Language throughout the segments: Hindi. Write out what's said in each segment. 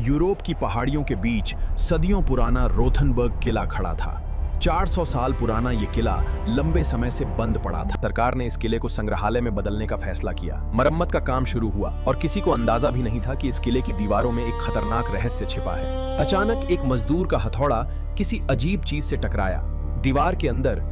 यूरोप की पहाड़ियों के बीच सदियों पुराना रोथनबर्ग किला खड़ा था। 400 साल पुराना ये किला लंबे समय से बंद पड़ा था। सरकार ने इस किले को संग्रहालय में बदलने का फैसला किया। मरम्मत का काम शुरू हुआ और किसी को अंदाजा भी नहीं था कि इस किले की दीवारों में एक खतरनाक रहस्य छिपा है। अचानक एक मजदूर का हथौड़ा किसी अजीब चीज से टकराया। दीवार के अंदर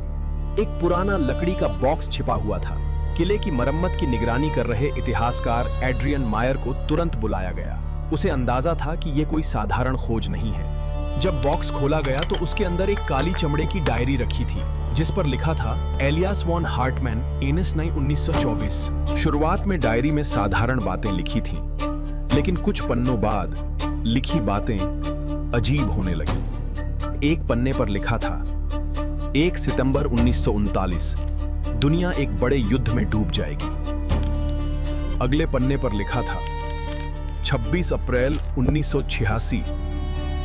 एक पुराना लकड़ी का बॉक्स छिपा हुआ था। किले की मरम्मत की निगरानी कर रहे इतिहासकार एड्रियन मायर को तुरंत बुलाया गया। उसे अंदाजा था कि यह कोई साधारण खोज नहीं है। जब बॉक्स खोला गया तो उसके अंदर एक काली चमड़े की डायरी रखी थी जिस पर लिखा था एलियास वॉन हार्टमैन एनएस 1924। शुरुआत में डायरी में साधारण बातें लिखी थीं, लेकिन कुछ पन्नों बाद लिखी बातें अजीब होने लगी। एक पन्ने पर लिखा था 1 सितंबर 1939 दुनिया एक बड़े युद्ध में डूब जाएगी। अगले पन्ने पर लिखा था 26 अप्रैल 1986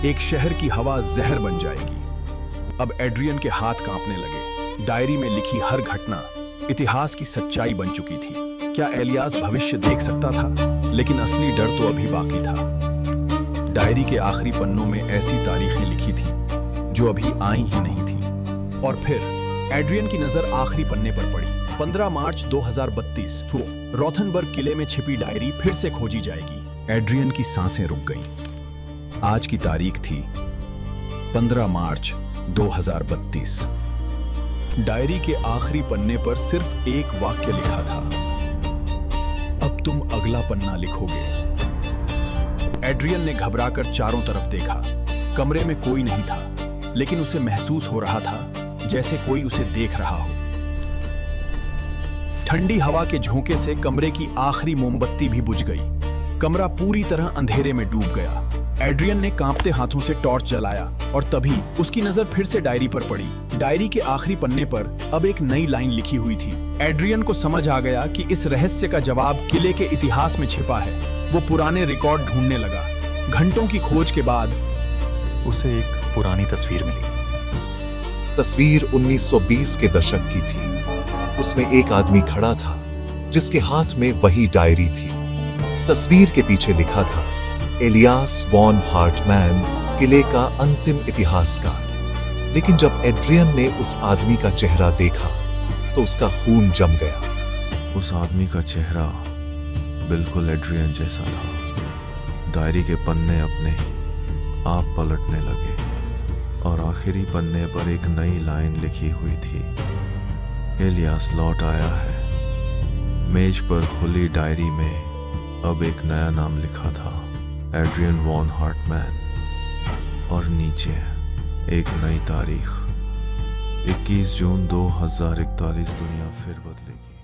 एक शहर की हवा जहर बन जाएगी। अब एड्रियन के हाथ कांपने लगे। डायरी में लिखी हर घटना इतिहास की सच्चाई बन चुकी थी। क्या एलियास भविष्य देख सकता था? लेकिन असली डर तो अभी बाकी था। डायरी के आखिरी पन्नों में ऐसी तारीखें लिखी थी जो अभी आई ही नहीं थी। और फिर एड्रियन की नजर आखिरी पन्ने पर पड़ी। 15 मार्च 2032 रोथनबर्ग किले में छिपी डायरी फिर से खोजी जाएगी। एड्रियन की सांसें रुक गईं। आज की तारीख थी 15 मार्च 2032। डायरी के आखिरी पन्ने पर सिर्फ एक वाक्य लिखा था, अब तुम अगला पन्ना लिखोगे। एड्रियन ने घबराकर चारों तरफ देखा। कमरे में कोई नहीं था, लेकिन उसे महसूस हो रहा था जैसे कोई उसे देख रहा हो। ठंडी हवा के झोंके से कमरे की आखिरी मोमबत्ती भी बुझ गई। कमरा पूरी तरह अंधेरे में डूब गया। एड्रियन ने कांपते हाथों से टॉर्च जलाया और तभी उसकी नजर फिर से डायरी पर पड़ी। डायरी के आखिरी पन्ने पर अब एक नई लाइन लिखी हुई थी। एड्रियन को समझ आ गया कि इस रहस्य का जवाब किले के इतिहास में छिपा है। वो पुराने रिकॉर्ड ढूंढने लगा। घंटों की खोज के बाद उसे एक पुरानी तस्वीर मिली। तस्वीर 1920 के दशक की थी। उसमें एक आदमी खड़ा था जिसके हाथ में वही डायरी थी। तस्वीर के पीछे लिखा था एलियास वॉन हार्टमैन, किले का अंतिम इतिहासकार। लेकिन जब एड्रियन ने उस आदमी का चेहरा देखा तो उसका खून जम गया। उस आदमी का चेहरा बिल्कुल एड्रियन जैसा था। डायरी के पन्ने अपने आप पलटने लगे और आखिरी पन्ने पर एक नई लाइन लिखी हुई थी, एलियास लौट आया है। मेज पर खुली डायरी में अब एक नया नाम लिखा था, एड्रियन वॉन हार्टमैन। और नीचे एक नई तारीख, 21 जून 2041 दुनिया फिर बदलेगी।